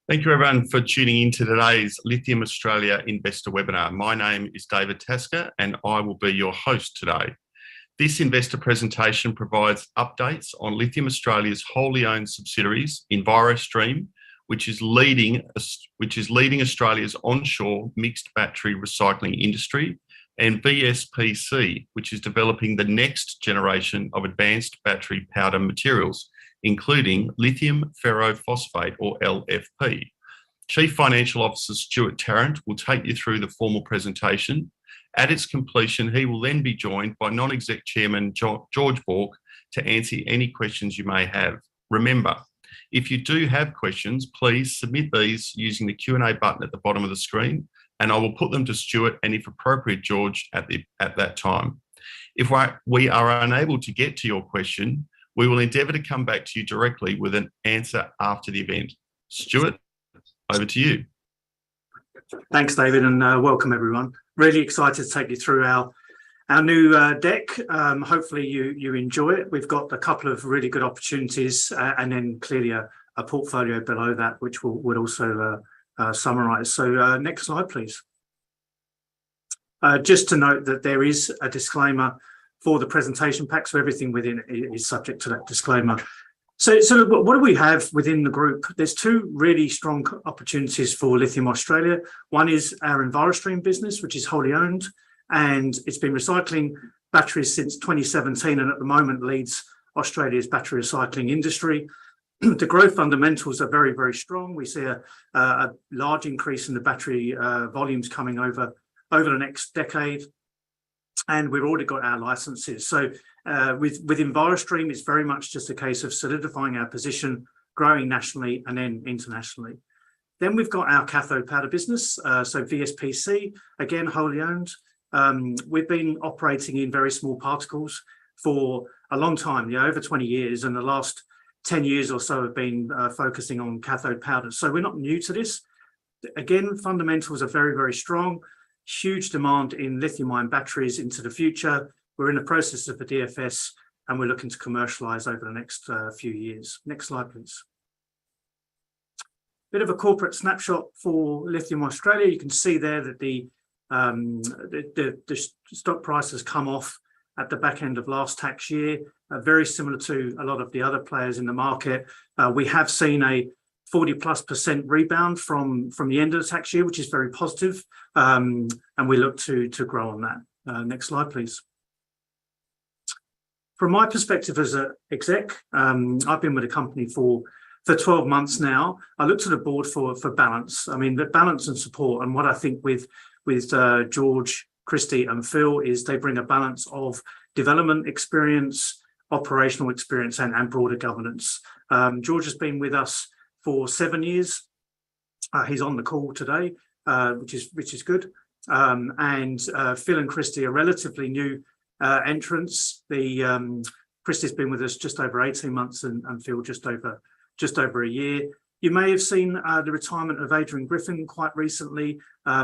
Thank you everyone for tuning in to today's Lithium Australia Investor Webinar. My name is David Tasker and I will be your host today. This investor presentation provides updates on Lithium Australia's wholly owned subsidiaries, Envirostream, which is leading Australia's onshore mixed battery recycling industry, and VSPC, which is developing the next generation of advanced battery powder materials, including lithium ferro phosphate or LFP. Chief Financial Officer Stuart Tarrant will take you through the formal presentation. At its completion, he will then be joined by Non-Exec Chairman George Bauk to answer any questions you may have. Remember, if you do have questions, please submit these using the Q&A button at the bottom of the screen, and I will put them to Stuart and, if appropriate, George at that time. If we are unable to get to your question, we will endeavour to come back to you directly with an answer after the event. Stuart, over to you. Thanks, David, and welcome everyone. Really excited to take you through our new deck. Hopefully you enjoy it. We've got a couple of really good opportunities and then clearly a portfolio below that, which would also summarise. So next slide, please. Just to note that there is a disclaimer for the presentation pack, so everything within it is subject to that disclaimer. So what do we have within the group? There's two really strong opportunities for Lithium Australia. One is our Envirostream business, which is wholly owned, and it's been recycling batteries since 2017 and at the moment leads Australia's battery recycling industry. The growth fundamentals are very, very strong. We see a large increase in the battery volumes coming over the next decade. And we've already got our licenses. So with Envirostream, it's very much just a case of solidifying our position, growing nationally and then internationally. Then we've got our cathode powder business, so VSPC, again, wholly owned. We've been operating in very small particles for a long time, over 20 years, and the last 10 years or so have been focusing on cathode powders. So we're not new to this. Again, fundamentals are very, very strong. Huge demand in lithium-ion batteries into the future. We're in the process of the DFS and we're looking to commercialise over the next few years. Next slide, please. Bit of a corporate snapshot for Lithium Australia. You can see there that the stock price has come off at the back end of last tax year, very similar to a lot of the other players in the market. We have seen a 40+% rebound from the end of the tax year, which is very positive, and we look to grow on that. Next slide, please. From my perspective as an exec, I've been with the company for 12 months now. I look to the board for balance. I mean, the balance and support, and what I think with George, Christy and Phil is they bring a balance of development experience, operational experience and broader governance. George has been with us for 7 years. He's on the call today, which is good. And Phil and Christy are relatively new entrants. Christy's been with us just over 18 months and Phil just over a year. You may have seen the retirement of Adrian Griffin quite recently.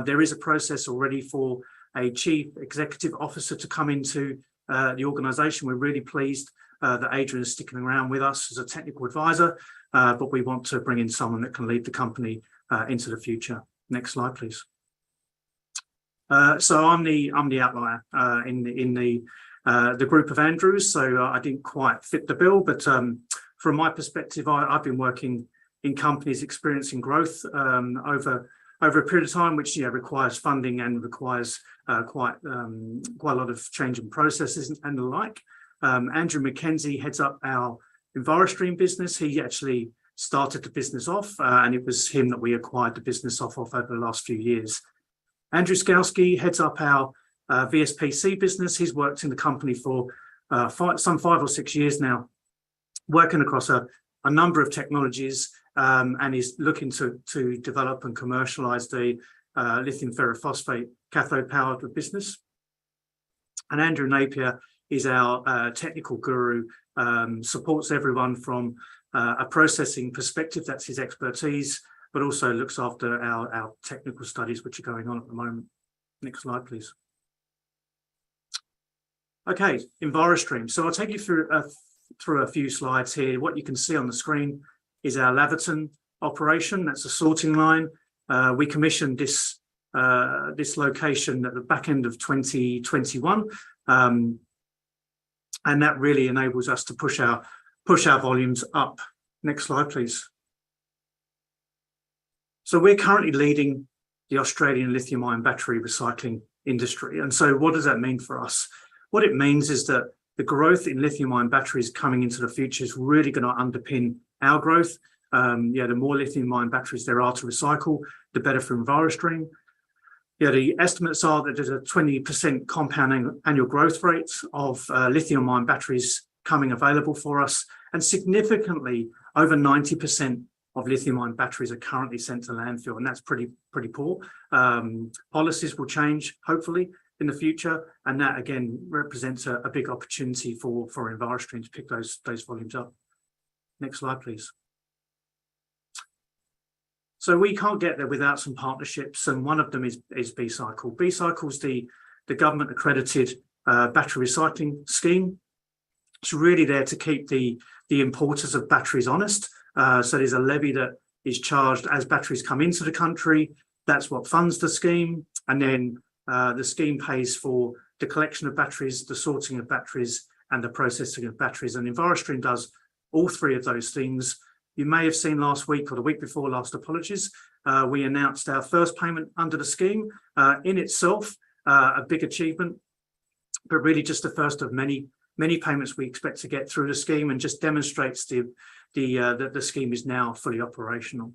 There is a process already for a chief executive officer to come into the organisation. We're really pleased that Adrian is sticking around with us as a technical advisor, but we want to bring in someone that can lead the company into the future. Next slide, please. So I'm the outlier in the group of Andrews, so I didn't quite fit the bill, but from my perspective, I've been working in companies experiencing growth over a period of time, which requires funding and requires quite a lot of change in processes and the like. Andrew McKenzie heads up our Envirostream business. He actually started the business off, and it was him that we acquired the business off of over the last few years. Andrew Skowski heads up our VSPC business. He's worked in the company for some 5 or 6 years now, working across a number of technologies, and is looking to develop and commercialise the lithium ferrophosphate cathode powered business. And Andrew Napier is our technical guru, supports everyone from a processing perspective, that's his expertise, but also looks after our technical studies which are going on at the moment. Next slide, please. Okay, Envirostream. So I'll take you through a few slides here. What you can see on the screen is our Laverton operation. That's a sorting line. We commissioned this location at the back end of 2021, and that really enables us to push our volumes up. Next slide, please. So we're currently leading the Australian lithium-ion battery recycling industry. And so what does that mean for us? What it means is that the growth in lithium-ion batteries coming into the future is really going to underpin our growth. The more lithium-ion batteries there are to recycle, the better for Envirostream. The estimates are that there's a 20% compound annual growth rate of lithium-ion batteries coming available for us, and significantly over 90% of lithium-ion batteries are currently sent to landfill, and that's pretty poor. Policies will change, hopefully, in the future, and that again represents a big opportunity for Envirostream to pick those volumes up. Next slide, please. So we can't get there without some partnerships, and one of them is B-Cycle. B-Cycle's the government accredited battery recycling scheme. It's really there to keep the importers of batteries honest. So there's a levy that is charged as batteries come into the country. That's what funds the scheme. And then the scheme pays for the collection of batteries, the sorting of batteries, and the processing of batteries. And Envirostream does all three of those things. You may have seen last week or the week before last, apologies, we announced our first payment under the scheme. In itself, a big achievement, but really just the first of many payments we expect to get through the scheme, and just demonstrates that the scheme is now fully operational.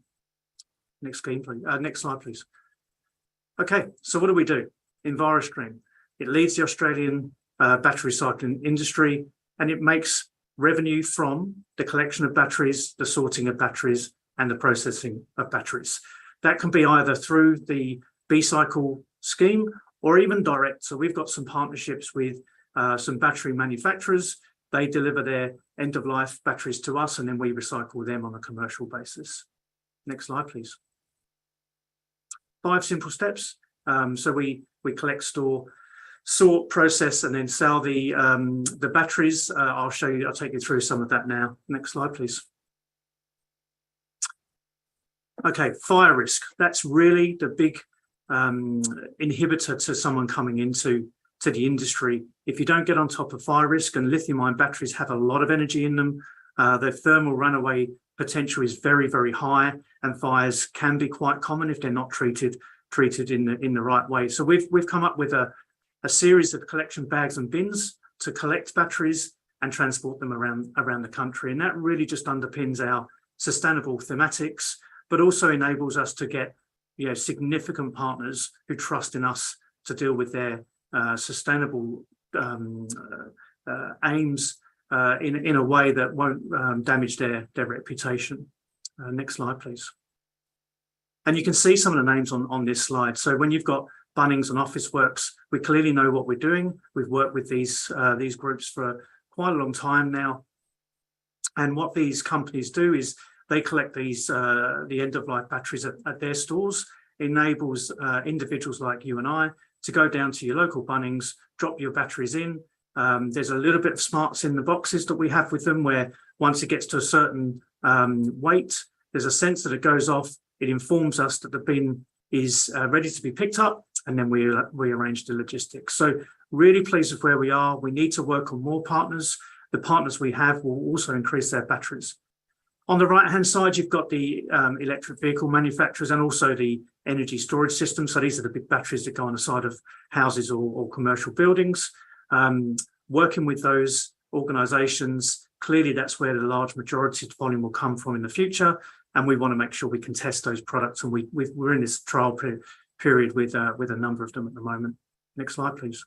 Next scheme, please. Next slide, please. Okay, so what do? Envirostream. It leads the Australian battery recycling industry, and it makes revenue from the collection of batteries, the sorting of batteries, and the processing of batteries. That can be either through the B-Cycle scheme or even direct. So we've got some partnerships with some battery manufacturers. They deliver their end-of-life batteries to us, and then we recycle them on a commercial basis. Next slide, please. 5 simple steps. So we collect, store, sort, process, and then sell the batteries. I'll take you through some of that now. Next slide, please. Okay, fire risk. That's really the big inhibitor to someone coming into the industry. If you don't get on top of fire risk, and lithium-ion batteries have a lot of energy in them, their thermal runaway potential is very, very high, and fires can be quite common if they're not treated in the right way. So we've come up with a series of collection bags and bins to collect batteries and transport them around the country. And that really just underpins our sustainable thematics, but also enables us to get significant partners who trust in us to deal with their sustainable aims in a way that won't damage their reputation. Next slide, please. And you can see some of the names on this slide. So when you've got Bunnings and Officeworks, we clearly know what we're doing. We've worked with these groups for quite a long time now. And what these companies do is they collect these the end-of-life batteries at their stores. Enables individuals like you and I to go down to your local Bunnings, drop your batteries in. There's a little bit of smarts in the boxes that we have with them, where once it gets to a certain weight, there's a sensor that goes off. It informs us that the bin is ready to be picked up, and then we arrange the logistics. So really pleased with where we are. We need to work on more partners. The partners we have will also increase their batteries. On the right-hand side, you've got the electric vehicle manufacturers and also the energy storage systems. So these are the big batteries that go on the side of houses or commercial buildings. Working with those organisations, clearly that's where the large majority of volume will come from in the future. And we want to make sure we can test those products. And we're in this trial period with a number of them at the moment. Next slide, please.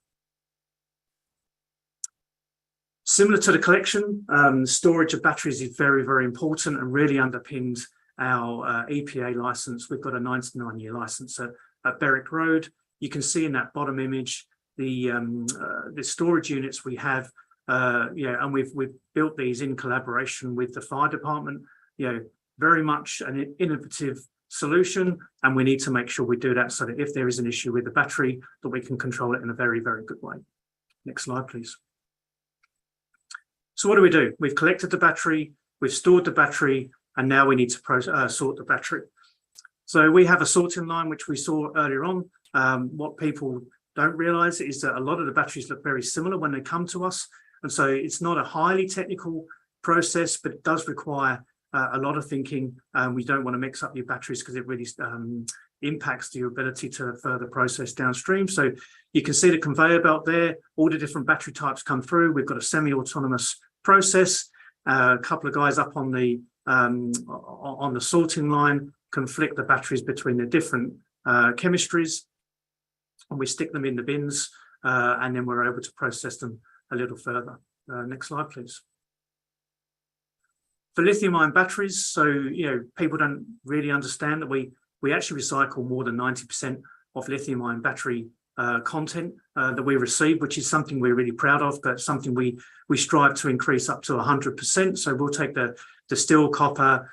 Similar to the collection, storage of batteries is very, very important and really underpins our EPA license. We've got a 99-year license at Berwick Road. You can see in that bottom image the storage units we have, and we've built these in collaboration with the fire department. Very much an innovative solution, and we need to make sure we do that so that if there is an issue with the battery, that we can control it in a very, very good way. Next slide, please. So what do? We've collected the battery, we've stored the battery, and now we need to sort the battery. So we have a sorting line, which we saw earlier on. What people don't realize is that a lot of the batteries look very similar when they come to us. And so it's not a highly technical process, but it does require a lot of thinking. We don't want to mix up your batteries because it really impacts your ability to further process downstream. So you can see the conveyor belt there, all the different battery types come through. We've got a semi-autonomous process. A couple of guys up on the sorting line can flick the batteries between the different chemistries, and we stick them in the bins, and then we're able to process them a little further. Next slide, please. For lithium-ion batteries, so people don't really understand that we actually recycle more than 90% of lithium-ion battery content that we receive, which is something we're really proud of, but something we strive to increase up to 100%. So we'll take the steel, copper,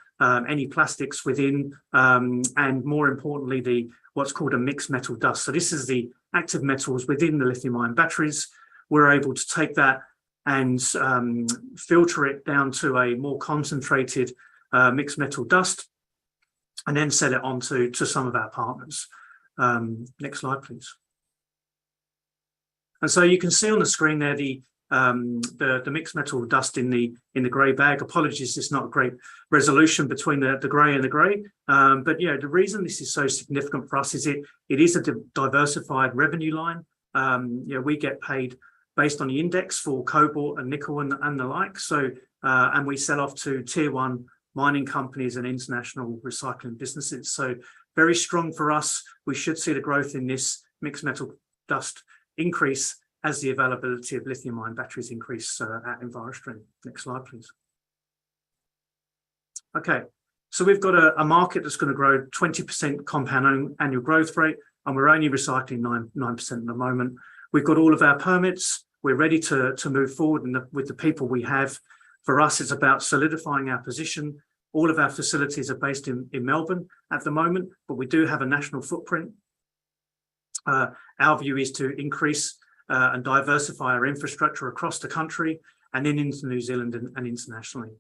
any plastics within, and more importantly, what's called a mixed metal dust. So this is the active metals within the lithium-ion batteries. We're able to take that and filter it down to a more concentrated mixed metal dust, and then sell it on to some of our partners. Next slide, please. And so you can see on the screen there the mixed metal dust in the grey bag. Apologies, it's not a great resolution between the grey and the grey. But the reason this is so significant for us is it is a diversified revenue line. We get paid based on the index for cobalt and nickel and the like. So and we sell off to tier 1 mining companies and international recycling businesses. So very strong for us. We should see the growth in this mixed metal dust increase as the availability of lithium-ion batteries increase at Envirostream. Next slide, please. Okay, so we've got a market that's going to grow 20% compound annual growth rate, and we're only recycling 9% at the moment. We've got all of our permits. We're ready to move forward with the people we have. For us, it's about solidifying our position. All of our facilities are based in Melbourne at the moment, but we do have a national footprint. Our view is to increase and diversify our infrastructure across the country and then into New Zealand and internationally.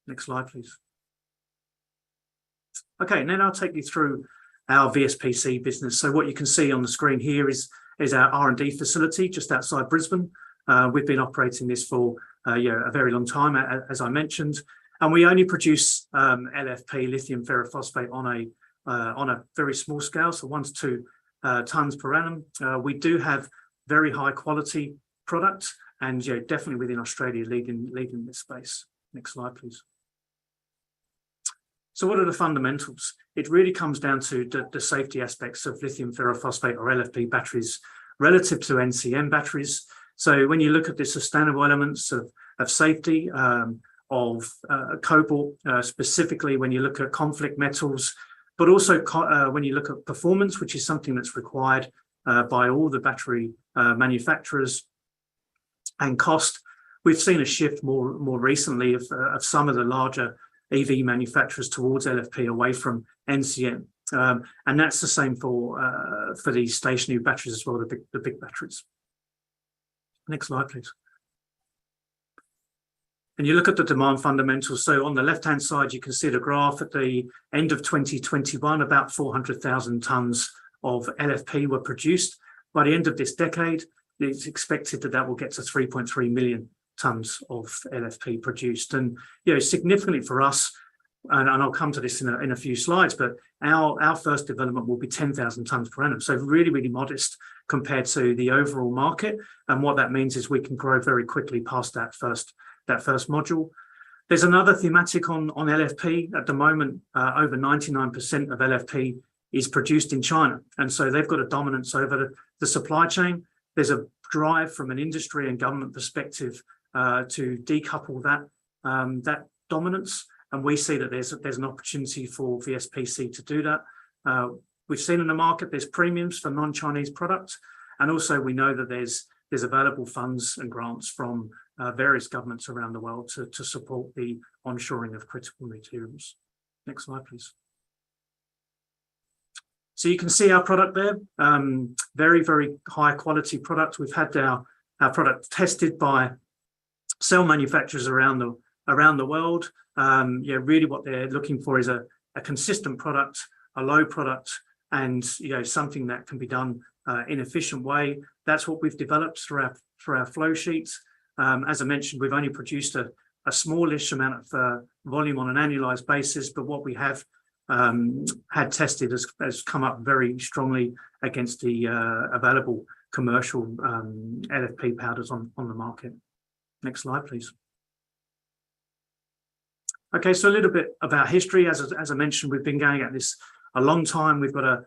Next slide, please. Okay, and then I'll take you through our VSPC business. So what you can see on the screen here is our R&D facility just outside Brisbane. We've been operating this for a very long time, as I mentioned, and we only produce LFP, lithium ferrophosphate, on a very small scale, so 1 to 2 tonnes per annum. We do have very high quality products, and definitely within Australia leading this space. Next slide, please. So what are the fundamentals? It really comes down to the safety aspects of lithium ferrophosphate or LFP batteries relative to NCM batteries. So when you look at the sustainable elements of safety, of cobalt, specifically when you look at conflict metals, but also when you look at performance, which is something that's required by all the battery manufacturers, and cost, we've seen a shift more recently of some of the larger EV manufacturers towards LFP away from NCM, and that's the same for these stationary batteries as well, the big batteries. Next slide, please. And you look at the demand fundamentals. So on the left-hand side, you can see the graph at the end of 2021, about 400,000 tonnes of LFP were produced. By the end of this decade, it's expected that will get to 3.3 million tonnes of LFP produced. And significantly for us, and I'll come to this in a few slides, but our first development will be 10,000 tonnes per annum. So really, really modest compared to the overall market. And what that means is we can grow very quickly past that first module. There's another thematic on LFP. At the moment, over 99% of LFP is produced in China. And so they've got a dominance over the supply chain. There's a drive from an industry and government perspective to decouple that dominance. And we see that there's an opportunity for VSPC to do that. We've seen in the market there's premiums for non-Chinese products. And also we know that there's available funds and grants from various governments around the world to support the onshoring of critical materials. Next slide, please. So you can see our product there, very, very high quality product. We've had our product tested by cell manufacturers around around the world. Really what they're looking for is a consistent product, a low product, and something that can be done in an efficient way. That's what we've developed through our flow sheets. As I mentioned, we've only produced a smallish amount of volume on an annualized basis, but what we have had tested has come up very strongly against the available commercial LFP powders on the market. Next slide, please. Okay, so a little bit about history. As I mentioned, we've been going at this a long time. We've got a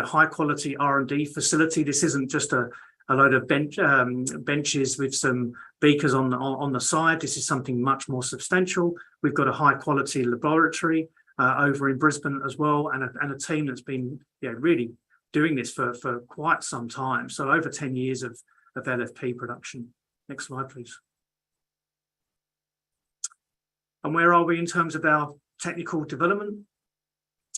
high quality R&D facility. This isn't just a load of benches with some beakers on the side. This is something much more substantial. We've got a high quality laboratory over in Brisbane as well, and a team that's been really doing this for quite some time. So over 10 years of LFP production. Next slide, please. And where are we in terms of our technical development?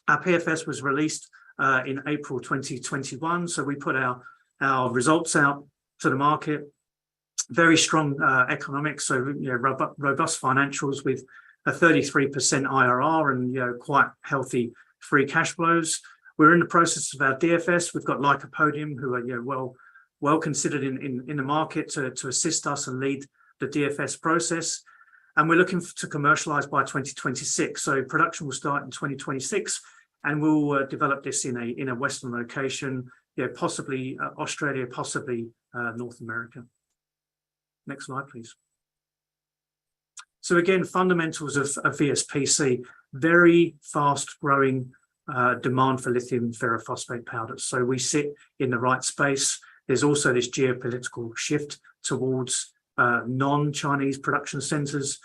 Our PFS was released in April 2021. So we put our results out to the market. Very strong economics, so robust financials with a 33% IRR and quite healthy free cash flows. We're in the process of our DFS. We've got Lycopodium, who are well considered in the market to assist us and lead the DFS process. And we're looking to commercialize by 2026. So production will start in 2026, and we'll develop this in a Western location, possibly Australia, possibly North America. Next slide, please. So again, fundamentals of VSPC, very fast growing demand for lithium ferrophosphate powders. So we sit in the right space. There's also this geopolitical shift towards non-Chinese production centers.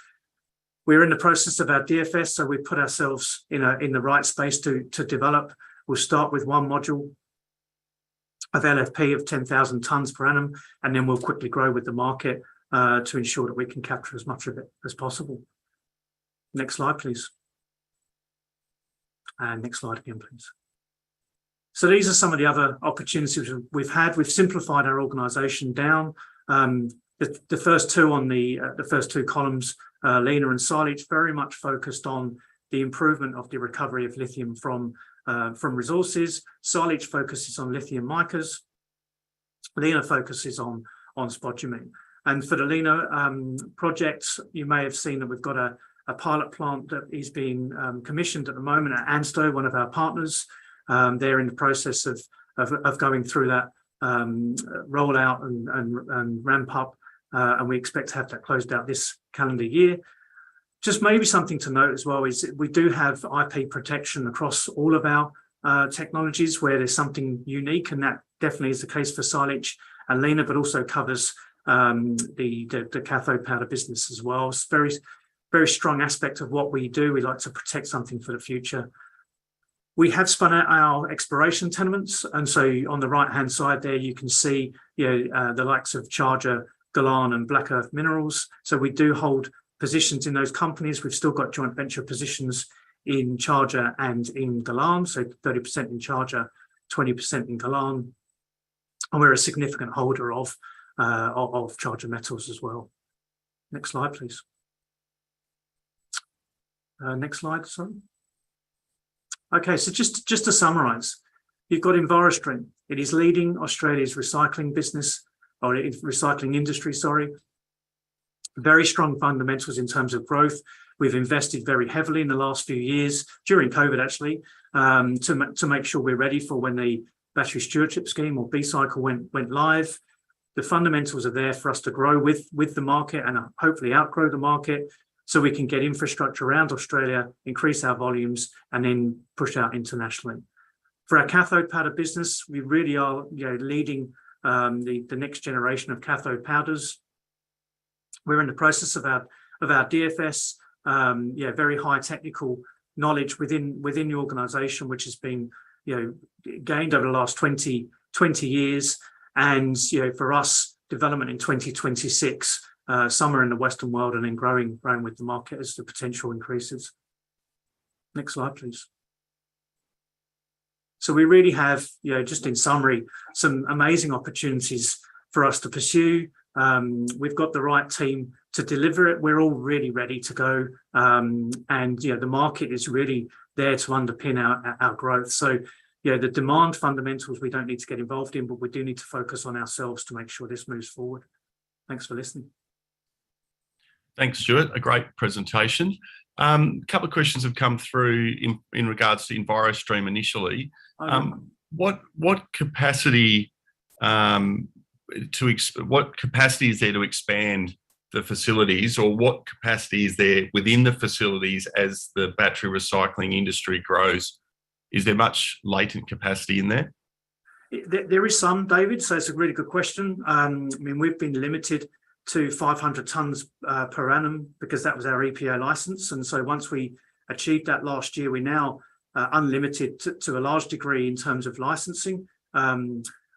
We're in the process of our DFS, so we put ourselves in the right space to develop. We'll start with one module of LFP of 10,000 tons per annum, and then we'll quickly grow with the market to ensure that we can capture as much of it as possible. Next slide, please. And next slide again, please. So these are some of the other opportunities we've had. We've simplified our organisation down. The first two on the first two columns, Lena and silage, very much focused on the improvement of the recovery of lithium from resources. Silage focuses on lithium micas. Lena focuses on spodumene. And for the Lena projects, you may have seen that we've got a pilot plant that is being commissioned at the moment at Ansto, one of our partners. They're in the process of going through that rollout and ramp up, and we expect to have that closed out this calendar year. Just maybe something to note as well is we do have IP protection across all of our technologies where there's something unique, and that definitely is the case for silage and Lena, but also covers the cathode powder business as well. It's very, very strong aspect of what we do. We like to protect something for the future. We have spun out our exploration tenements, and so on the right-hand side there, you can see the likes of Charger, Galan, and Black Earth Minerals. So we do hold positions in those companies. We've still got joint venture positions in Charger and in Galan, so 30% in Charger, 20% in Galan, and we're a significant holder of Charger Metals as well. Next slide, please. Next slide, sorry. Okay, so just to summarise, you've got Envirostream. It is leading Australia's recycling business, or recycling industry, sorry. Very strong fundamentals in terms of growth. We've invested very heavily in the last few years, during COVID actually, to make sure we're ready for when the Battery Stewardship Scheme, or B-Cycle, went live. The fundamentals are there for us to grow with the market and hopefully outgrow the market, so we can get infrastructure around Australia, increase our volumes, and then push out internationally. For our cathode powder business, we really are leading the next generation of cathode powders. We're in the process of our DFS, very high technical knowledge within the organisation, which has been gained over the last 20 years, and for us, development in 2026. Somewhere in the Western world, and then growing with the market as the potential increases. Next slide, please. So we really have, just in summary, some amazing opportunities for us to pursue. We've got the right team to deliver it, we're all really ready to go. And the market is really there to underpin our growth. So the demand fundamentals we don't need to get involved in, but we do need to focus on ourselves to make sure this moves forward. Thanks for listening. Thanks, Stuart. A great presentation. A couple of questions have come through in regards to Envirostream initially. What capacity what capacity is there to expand the facilities, or what capacity is there within the facilities as the battery recycling industry grows? Is there much latent capacity in there? There is some, David, so it's a really good question. We've been limited to 500 tonnes per annum because that was our EPA licence. And so once we achieved that last year, we're now unlimited to a large degree in terms of licensing.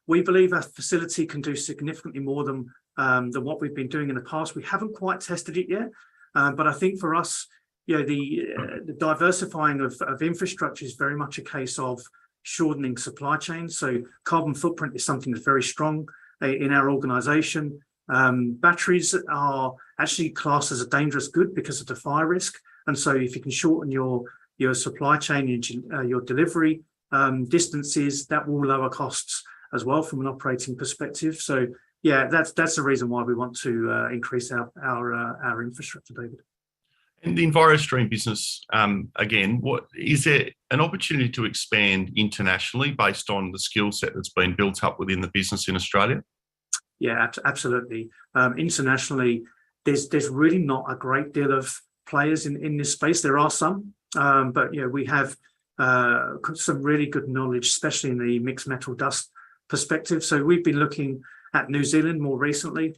We believe our facility can do significantly more than what we've been doing in the past. We haven't quite tested it yet, but I think for us, the diversifying of infrastructure is very much a case of shortening supply chains. So carbon footprint is something that's very strong in our organisation. Batteries are actually classed as a dangerous good because of the fire risk, and so if you can shorten your supply chain, your delivery distances, that will lower costs as well from an operating perspective. So that's the reason why we want to increase our infrastructure, David. In the Envirostream business, again, what is there an opportunity to expand internationally based on the skill set that's been built up within the business in Australia? Yeah, absolutely. Internationally, there's really not a great deal of players in this space. There are some, but we have some really good knowledge, especially in the mixed metal dust perspective. So we've been looking at New Zealand more recently,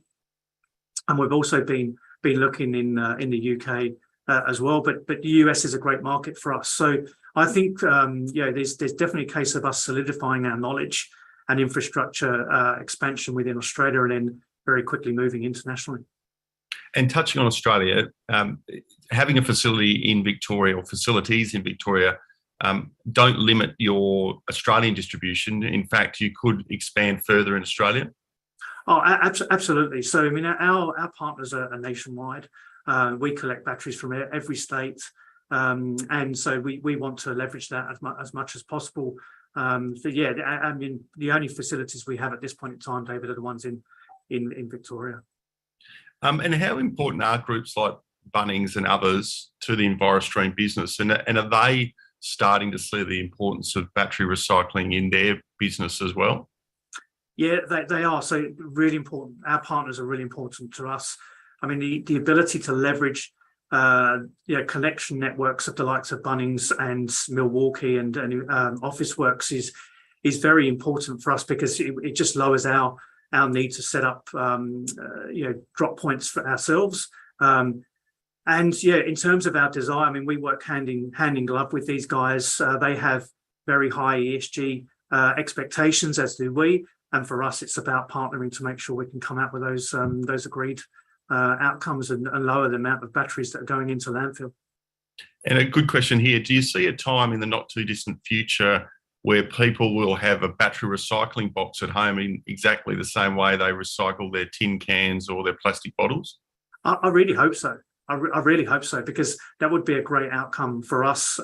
and we've also been looking in the UK as well. But the US is a great market for us. So I think there's definitely a case of us solidifying our knowledge and infrastructure expansion within Australia, and then very quickly moving internationally. And touching on Australia, having a facility in Victoria, or facilities in Victoria, don't limit your Australian distribution. In fact, you could expand further in Australia. Oh, absolutely. So, our partners are nationwide. We collect batteries from every state. And so we want to leverage that as much as possible. The only facilities we have at this point in time, David, are the ones in Victoria. And how important are groups like Bunnings and others to the Envirostream business? And are they starting to see the importance of battery recycling in their business as well? Yeah, they are. So really important. Our partners are really important to us. The ability to leverage connection networks of the likes of Bunnings and Milwaukee and Officeworks is very important for us, because it just lowers our need to set up drop points for ourselves. And in terms of our design, we work hand in glove with these guys. They have very high ESG expectations, as do we. And for us, it's about partnering to make sure we can come out with those agreed outcomes and lower the amount of batteries that are going into landfill. And a good question here: do you see a time in the not too distant future where people will have a battery recycling box at home in exactly the same way they recycle their tin cans or their plastic bottles? I really hope so. I really hope so, because that would be a great outcome for us.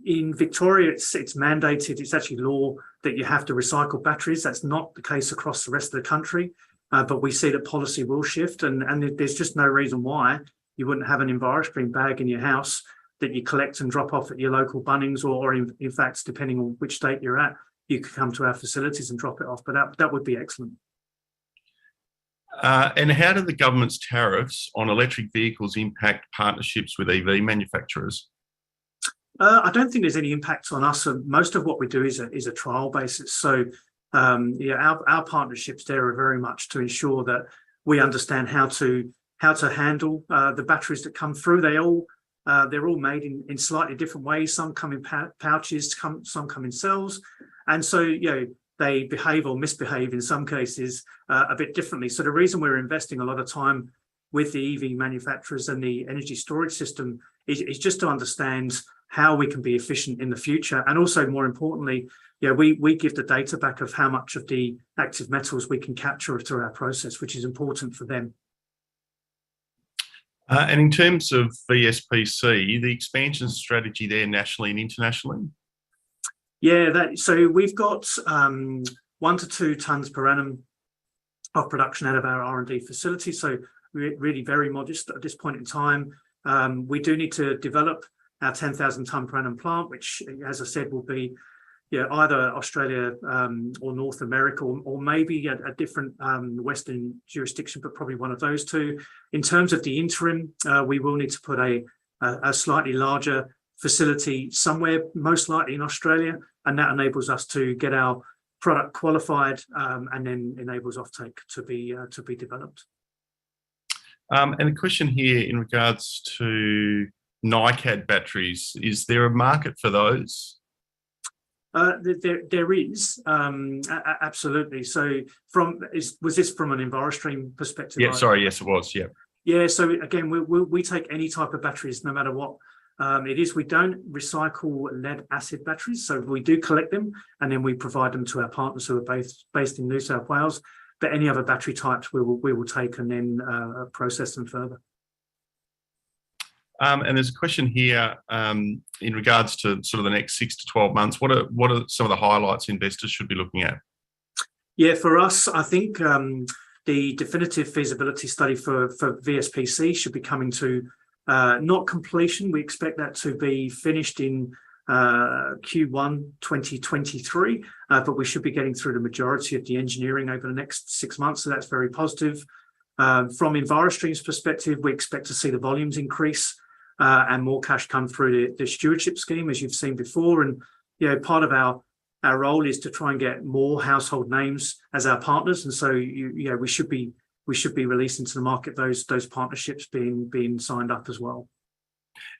In Victoria, it's mandated, it's actually law that you have to recycle batteries. That's not the case across the rest of the country, but we see that policy will shift, and there's just no reason why you wouldn't have an Envirostream bag in your house that you collect and drop off at your local Bunnings, or in fact, depending on which state you're at, you could come to our facilities and drop it off. But that would be excellent. And how do the government's tariffs on electric vehicles impact partnerships with EV manufacturers? I don't think there's any impact on us. Most of what we do is a trial basis. So our partnerships there are very much to ensure that we understand how to handle the batteries that come through. They're all made in slightly different ways. Some come in pouches, some come in cells, and so they behave or misbehave in some cases a bit differently. So the reason we're investing a lot of time with the EV manufacturers and the energy storage system is just to understand how we can be efficient in the future, and also more importantly, we give the data back of how much of the active metals we can capture through our process, which is important for them. And in terms of VSPC, the expansion strategy there nationally and internationally? Yeah, so we've got 1 to 2 tonnes per annum of production out of our R&D facility. So we're really very modest at this point in time. We do need to develop our 10,000 tonne per annum plant, which, as I said, will be either Australia or North America, or maybe a different Western jurisdiction, but probably one of those two. In terms of the interim, we will need to put a slightly larger facility somewhere, most likely in Australia, and that enables us to get our product qualified and then enables offtake to be developed. And a question here in regards to NiCad batteries, is there a market for those? There is, absolutely. So was this from an Envirostream perspective? Yeah, sorry, yes, it was, yeah. Yeah, so again, we take any type of batteries, no matter what it is. We don't recycle lead acid batteries, so we do collect them and then we provide them to our partners who are based in New South Wales. But any other battery types we will take and then process them further. And there's a question here in regards to sort of the next 6 to 12 months. What are some of the highlights investors should be looking at? Yeah, for us, I think the definitive feasibility study for VSPC should be coming to not completion. We expect that to be finished in Q1 2023, but we should be getting through the majority of the engineering over the next 6 months, so that's very positive. From Envirostream's perspective, we expect to see the volumes increase and more cash come through the stewardship scheme, as you've seen before. And part of our role is to try and get more household names as our partners, and so we should be releasing to the market those partnerships being signed up as well.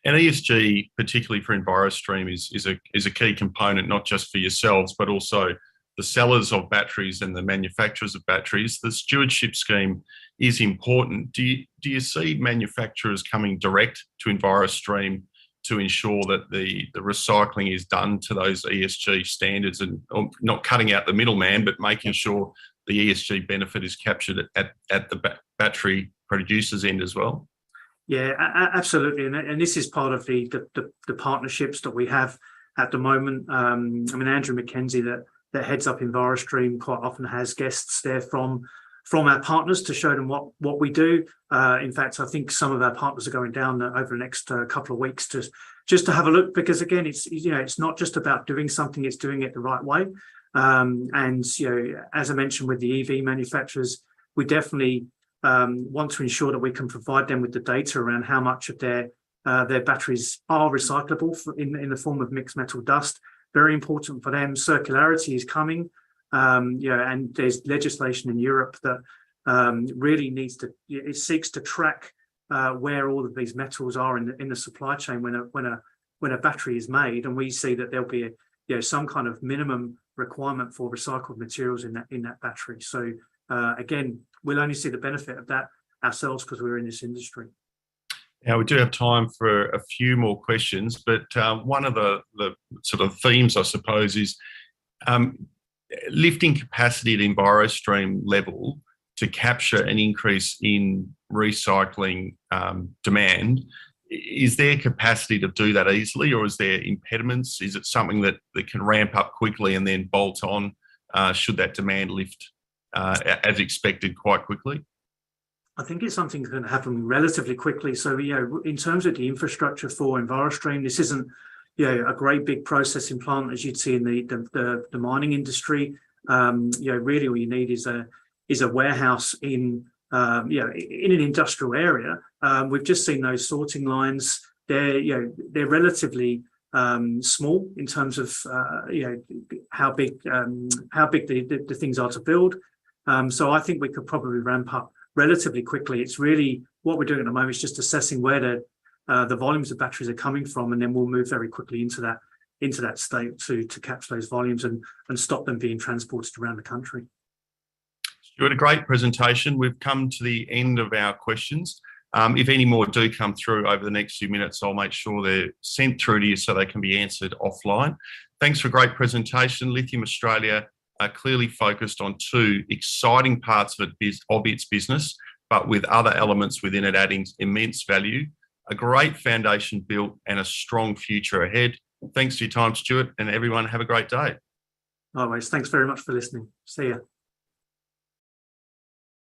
And ESG, particularly for Envirostream, is a key component, not just for yourselves, but also the sellers of batteries and the manufacturers of batteries. The stewardship scheme is important. Do you see manufacturers coming direct to Envirostream to ensure that the recycling is done to those ESG standards and not cutting out the middleman, but making sure the ESG benefit is captured at the battery producer's end as well? Yeah, absolutely, and this is part of the partnerships that we have at the moment. I mean, Andrew McKenzie, that heads up Envirostream, quite often has guests there from our partners to show them what we do. In fact, I think some of our partners are going down over the next couple of weeks just to have a look, because again, it's not just about doing something; it's doing it the right way. And as I mentioned with the EV manufacturers, we definitely want to ensure that we can provide them with the data around how much of their batteries are recyclable in the form of mixed metal dust. Very important for them. Circularity is coming, and there's legislation in Europe that really seeks to track where all of these metals are in the supply chain when a battery is made, and we see that there'll be some kind of minimum requirement for recycled materials in that battery. So again, we'll only see the benefit of that ourselves because we're in this industry. Now, we do have time for a few more questions, but one of the sort of themes, I suppose, is lifting capacity at Envirostream level to capture an increase in recycling demand. Is there capacity to do that easily, or is there impediments? Is it something that can ramp up quickly and then bolt on should that demand lift as expected quite quickly? I think it's something that can happen relatively quickly. So, in terms of the infrastructure for Envirostream, this isn't, a great big processing plant as you'd see in the mining industry. Really all you need is a warehouse in an industrial area. We've just seen those sorting lines. They're relatively small in terms of how big the things are to build. So I think we could probably ramp up relatively quickly. It's really what we're doing at the moment is just assessing where the volumes of batteries are coming from, and then we'll move very quickly into that state to capture those volumes and stop them being transported around the country. Stuart, a great presentation. We've come to the end of our questions. If any more do come through over the next few minutes, I'll make sure they're sent through to you so they can be answered offline. Thanks for a great presentation. Lithium Australia are clearly focused on two exciting parts of its business, but with other elements within it adding immense value. A great foundation built and a strong future ahead. Thanks for your time, Stuart, and everyone have a great day. Always. Thanks very much for listening. See ya.